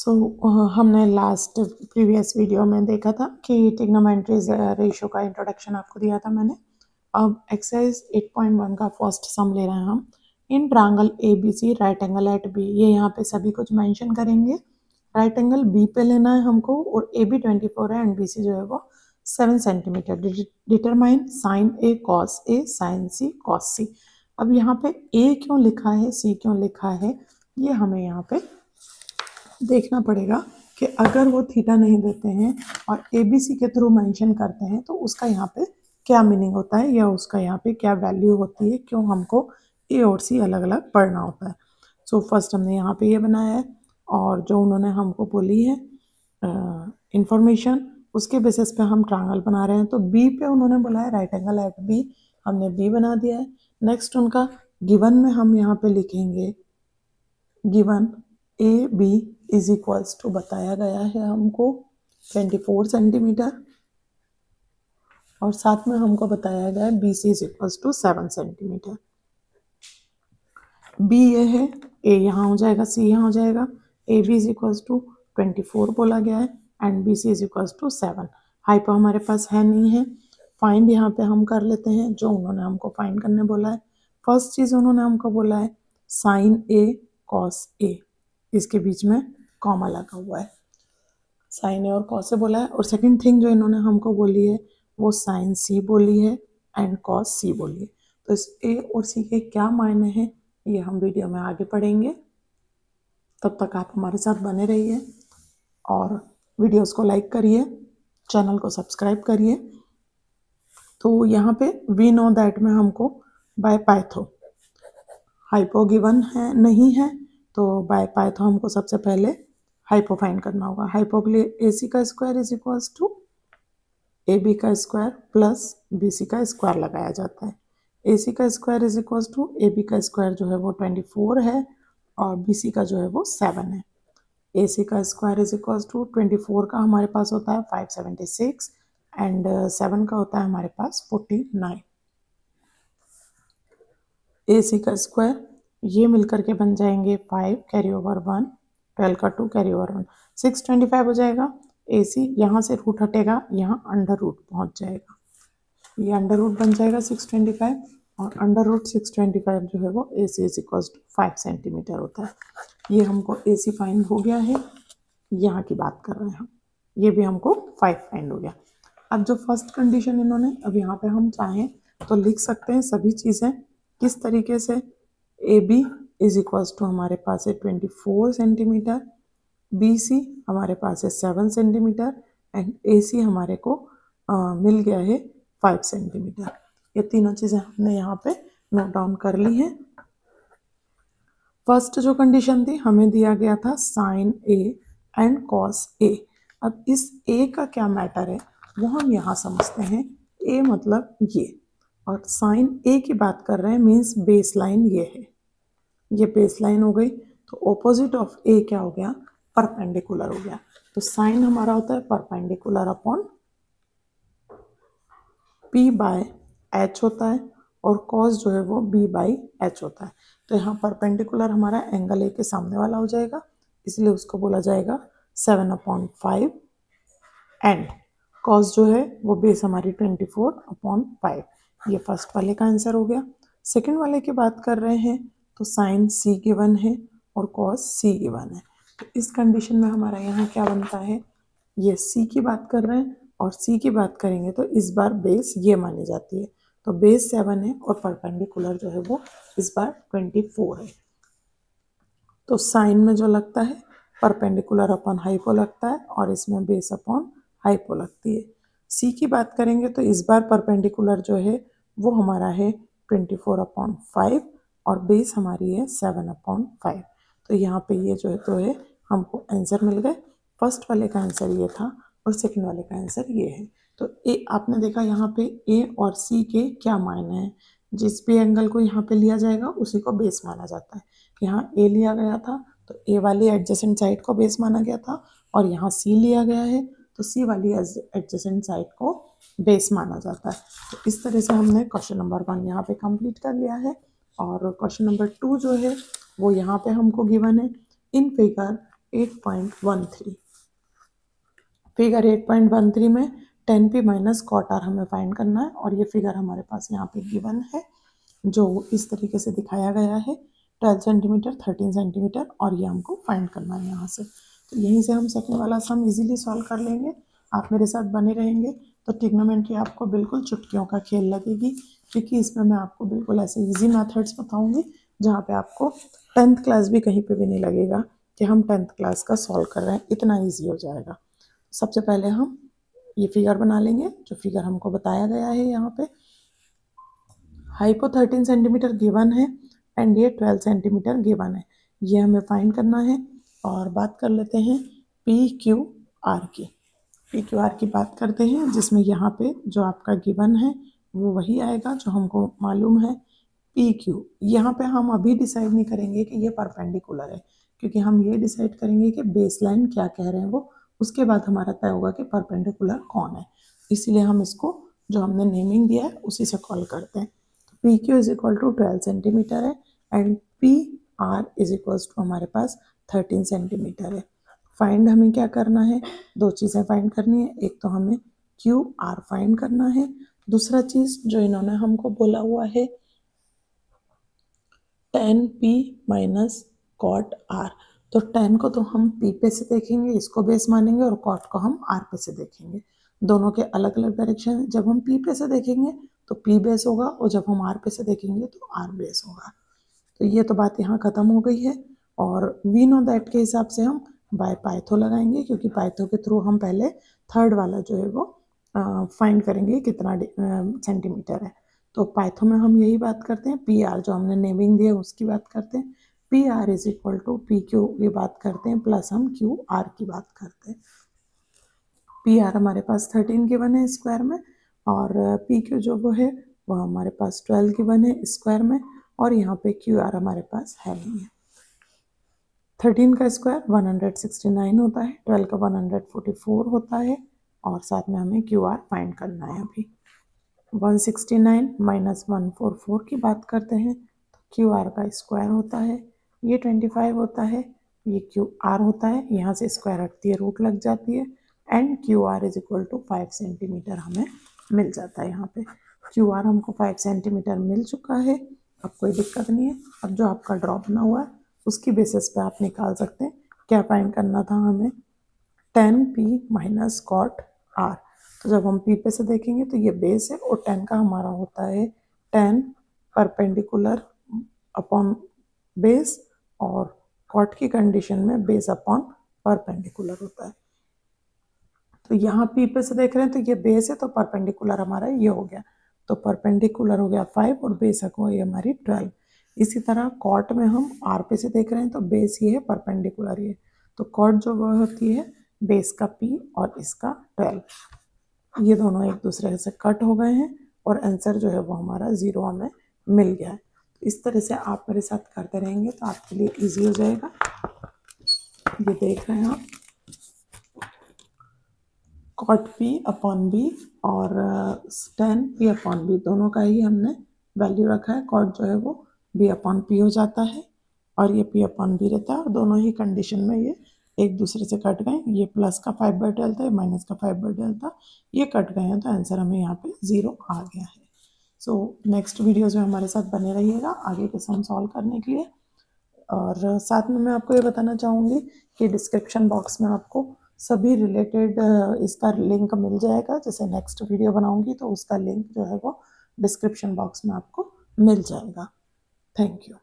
हमने last previous video में देखा था कि ट्रिग्नोमेट्रीज रेशियो का इंट्रोडक्शन आपको दिया था मैंने। अब एक्सरसाइज 8.1 का फर्स्ट सम ले रहे हैं हम। In triangle ABC right angle at B, ये यहाँ पे सभी कुछ मेंशन करेंगे। राइट एंगल बी पे लेना है हमको और AB 24 है एंड BC जो है वो 7 centimetre. Determine sine A cos A sine C cos C। अब यहाँ पे A क्यों लिखा है, C क्यों लिखा है, ये हमें यहाँ पे देखना पड़ेगा कि अगर वो थीटा नहीं देते हैं और ABC के थ्रू मेंशन करते हैं तो उसका यहाँ पे क्या मीनिंग होता है या उसका यहाँ पे क्या वैल्यू होती है, क्यों हमको A और C अलग अलग पढ़ना होता है। सो फर्स्ट हमने यहाँ पे ये बनाया है और जो उन्होंने हमको बोली है इंफॉर्मेशन, उसके बेसिस पे हम ट्रायंगल बना रहे हैं। तो B पे उन्होंने बोला है राइट एंगल एट B, हमने B बना दिया है। नेक्स्ट उनका गिवन में हम यहाँ पे लिखेंगे given AB is equals to बताया गया है हमको 24 सेंटीमीटर और साथ में हमको बताया गया है BC is equals to 7 centimetre. B ये है, A यहाँ हो जाएगा, C यहाँ हो जाएगा। AB इज इक्वल्स टू 24 बोला गया है and BC is equals to 7। Hypo हमारे पास है नहीं है, फाइंड यहाँ पे हम कर लेते हैं जो उन्होंने हमको फाइंड करने बोला है। फर्स्ट चीज उन्होंने हमको बोला है साइन A कॉस A, इसके बीच में कॉमा लगा हुआ है, साइन ए और कॉस ए बोला है। और सेकंड थिंग जो इन्होंने हमको बोली है वो साइन C बोली है एंड कॉस C बोली है। तो इस A और C के क्या मायने हैं ये हम वीडियो में आगे पढ़ेंगे। तब तक आप हमारे साथ बने रहिए और वीडियोस को लाइक करिए, चैनल को सब्सक्राइब करिए। तो यहाँ पे वी नो दैट में हमको बाय पाइथो, हाइपो गिवन है नहीं है तो बाय पाइथो हमको सबसे पहले हाइपो फाइंड करना होगा। हाइपो के लिए AC का square is equals to AB का स्क्वायर प्लस BC का स्क्वायर लगाया जाता है। AC का square is equals to AB का स्क्वायर जो है वो 24 है और BC का जो है वो 7 है। AC का स्क्वायर इज इक्वल्स टू 24 का हमारे पास होता है 576 एंड 7 का होता है हमारे पास 49। AC का स्क्वायर ये मिलकर के बन जाएंगे 5 कैरी ओवर 1, 12 का 2 कैरी ओवर 1, 625 हो जाएगा। AC यहाँ से रूट हटेगा, यहाँ अंडर रूट पहुँच जाएगा, ये अंडर रूट बन जाएगा 625 और अंडर रूट 625 जो है वो AC is equals to 5 centimetre होता है। ये हमको AC फाइंड हो गया है, यहाँ की बात कर रहे हैं हम, ये भी हमको 5 फाइंड हो गया। अब जो फर्स्ट कंडीशन इन्होंने, अब यहाँ पे हम चाहें तो लिख सकते हैं सभी चीज़ें किस तरीके से। AB इज इक्वल्स टू हमारे पास है 24 सेंटीमीटर, BC हमारे पास है 7 सेंटीमीटर एंड AC हमारे को मिल गया है 5 सेंटीमीटर। ये तीनों चीज़ें हमने यहाँ पे नोट डाउन कर ली हैं। फर्स्ट जो कंडीशन थी हमें दिया गया था sine A and cos A। अब इस A का क्या मैटर है वो हम यहाँ समझते हैं। A मतलब ये, और साइन A की बात कर रहे हैं मीन्स बेस लाइन ये है, ये बेस लाइन हो गई। तो ऑपोजिट ऑफ A क्या हो गया, परपेंडिकुलर हो गया। तो साइन हमारा होता है perpendicular upon P by H होता है और कॉस जो है वो B बाई H होता है। तो यहाँ परपेंडिकुलर हमारा एंगल A के सामने वाला हो जाएगा, इसलिए उसको बोला जाएगा 7/5 एंड कॉस जो है वो बेस हमारी 24/5। ये फर्स्ट वाले का आंसर हो गया। सेकंड वाले की बात कर रहे हैं तो साइन C गिवन है और कॉस C गिवन है। तो इस कंडीशन में हमारा यहाँ क्या बनता है, ये C की बात कर रहे हैं और C की बात करेंगे तो इस बार बेस ये मानी जाती है। तो बेस 7 है और परपेंडिकुलर जो है वो इस बार 24 है। तो साइन में जो लगता है परपेंडिकुलर अपॉन हाइपो लगता है और इसमें बेस अपॉन हाइपो लगती है। C की बात करेंगे तो इस बार परपेंडिकुलर जो है वो हमारा है 24/5 और बेस हमारी है 7/5। तो यहाँ पे ये जो है तो है हमको आंसर मिल गए। फर्स्ट वाले का आंसर ये था और सेकंड वाले का आंसर ये है। तो ए आपने देखा यहाँ पे A और C के क्या मायने हैं। जिस भी एंगल को यहाँ पे लिया जाएगा उसी को बेस माना जाता है। यहाँ A लिया गया था तो A वाली एडजेसेंट साइड को बेस माना गया था और यहाँ C लिया गया है तो C वाली एडजेसेंट साइड को बेस माना जाता है। तो इस तरह से हमने क्वेश्चन नंबर 1 यहाँ पे कंप्लीट कर लिया है। और क्वेश्चन नंबर 2 जो है वो यहाँ पे हमको गिवन है। In figure 8.13। फिगर 8.13 में 10p माइनस कॉट आर हमें फाइंड करना है और ये फिगर हमारे पास यहाँ पे गिवन है जो इस तरीके से दिखाया गया है 12 सेंटीमीटर 13 सेंटीमीटर और ये हमको फाइंड करना है यहाँ से। तो यहीं से हम सेकंड वाला सम इजीली सॉल्व कर लेंगे। आप मेरे साथ बने रहेंगे तो ट्रिग्नोमेट्री आपको बिल्कुल चुटकियों का खेल लगेगी, क्योंकि इसमें मैं आपको बिल्कुल ऐसे इजी मेथड्स बताऊंगी जहाँ पे आपको 10th क्लास भी कहीं पे भी नहीं लगेगा कि हम 10th क्लास का सॉल्व कर रहे हैं, इतना ईजी हो जाएगा। सबसे पहले हम ये फिगर बना लेंगे जो फिगर हमको बताया गया है यहाँ पे। हाइपो 13 सेंटीमीटर गिवन है एंड ये 12 सेंटीमीटर गिवन है, ये हमें फाइंड करना है। और बात कर लेते हैं पी क्यू आर की। पी क्यू आर की बात करते हैं जिसमें यहाँ पे जो आपका गिवन है वो वही आएगा जो हमको मालूम है पी क्यू। यहाँ पे हम अभी डिसाइड नहीं करेंगे कि ये परपेंडिकुलर है, क्योंकि हम ये डिसाइड करेंगे कि बेस लाइन क्या कह रहे हैं वो, उसके बाद हमारा तय होगा कि परपेंडिकुलर कौन है। इसीलिए हम इसको जो हमने नेमिंग दिया है उसी से कॉल करते हैं। P Q is equal to 12 centimetre है and P R is equal to हमारे पास 13 सेंटीमीटर है। फाइंड हमें क्या करना है, दो चीज़ें फाइंड करनी है, एक तो हमें क्यू आर फाइंड करना है, दूसरा चीज़ जो इन्होंने हमको बोला हुआ है 10p माइनस कॉट आर। तो 10 को तो हम p पे से देखेंगे, इसको बेस मानेंगे, और कॉट को हम r पे से देखेंगे। दोनों के अलग अलग डायरेक्शन, जब हम p पे से देखेंगे तो p बेस होगा और जब हम r पे से देखेंगे तो r बेस होगा। तो ये तो बात यहाँ खत्म हो गई है। और वी नो दैट के हिसाब से हम बाय पाइथो लगाएंगे, क्योंकि पाइथो के थ्रू हम पहले थर्ड वाला जो है वो फाइंड करेंगे कितना सेंटीमीटर है। तो पाइथो में हम यही बात करते हैं, पी आर जो हमने नेमिंग दिया उसकी बात करते हैं, P R is equal to P Q की बात करते हैं प्लस हम क्यू आर की बात करते हैं। पी आर हमारे पास 13 गिवन है स्क्वायर में, और पी क्यू जो वो है वो हमारे पास 12 गिवन है स्क्वायर में, और यहाँ पे क्यू आर हमारे पास है नहीं है। 13 का स्क्वायर 169 होता है, 12 का 144 होता है, और साथ में हमें क्यू आर फाइंड करना है। अभी 169 माइनस 144 की बात करते हैं तो क्यू आर का स्क्वायर होता है, ये 25 होता है, ये क्यू आर होता है, यहाँ से स्क्वायर हटती है रूट लग जाती है, and Q R is equal to 5 centimetre हमें मिल जाता है। यहाँ पे क्यू आर हमको 5 सेंटीमीटर मिल चुका है, अब कोई दिक्कत नहीं है। अब जो आपका ड्रॉप बना हुआ है उसकी बेसिस पे आप निकाल सकते हैं। क्या फाइंड करना था हमें, 10p माइनस कॉट आर। तो जब हम p पे से देखेंगे तो ये बेस है और 10 का हमारा होता है 10 परपेंडिकुलर अपॉन बेस, और कॉट की कंडीशन में बेस अपॉन परपेंडिकुलर होता है। तो यहाँ p पे से देख रहे हैं तो ये बेस है, तो परपेंडिकुलर हमारा ये हो गया, तो परपेंडिकुलर हो गया 5 और बेस हो गई हमारी 12। इसी तरह कॉट में हम r पे से देख रहे हैं तो बेस ये है, परपेंडिकुलर ये, तो कॉट जो वह होती है बेस का p और इसका 12, ये दोनों एक दूसरे से कट हो गए हैं और आंसर जो है वो हमारा 0 हमें मिल गया है। तो इस तरह से आप मेरे साथ करते रहेंगे तो आपके लिए इजी हो जाएगा। ये देख रहे हैं आप, कॉट p अपॉन b और 10p अपॉन b दोनों का ही हमने वैल्यू रखा है। कॉट जो है वो b अपॉन p हो जाता है और ये p अपॉन b रहता है, और दोनों ही कंडीशन में ये एक दूसरे से कट गए। ये प्लस का 5/12 था, ये माइनस का 5/12 था, ये कट गए हैं, तो आंसर हमें यहाँ पे 0 आ गया है। सो नेक्स्ट वीडियोज़ में हमारे साथ बने रहिएगा आगे के सम सॉल्व करने के लिए। और साथ में मैं आपको ये बताना चाहूँगी कि डिस्क्रिप्शन बॉक्स में आपको सभी रिलेटेड इसका लिंक मिल जाएगा। जैसे नेक्स्ट वीडियो बनाऊँगी तो उसका लिंक जो है वो डिस्क्रिप्शन बॉक्स में आपको मिल जाएगा। Thank you.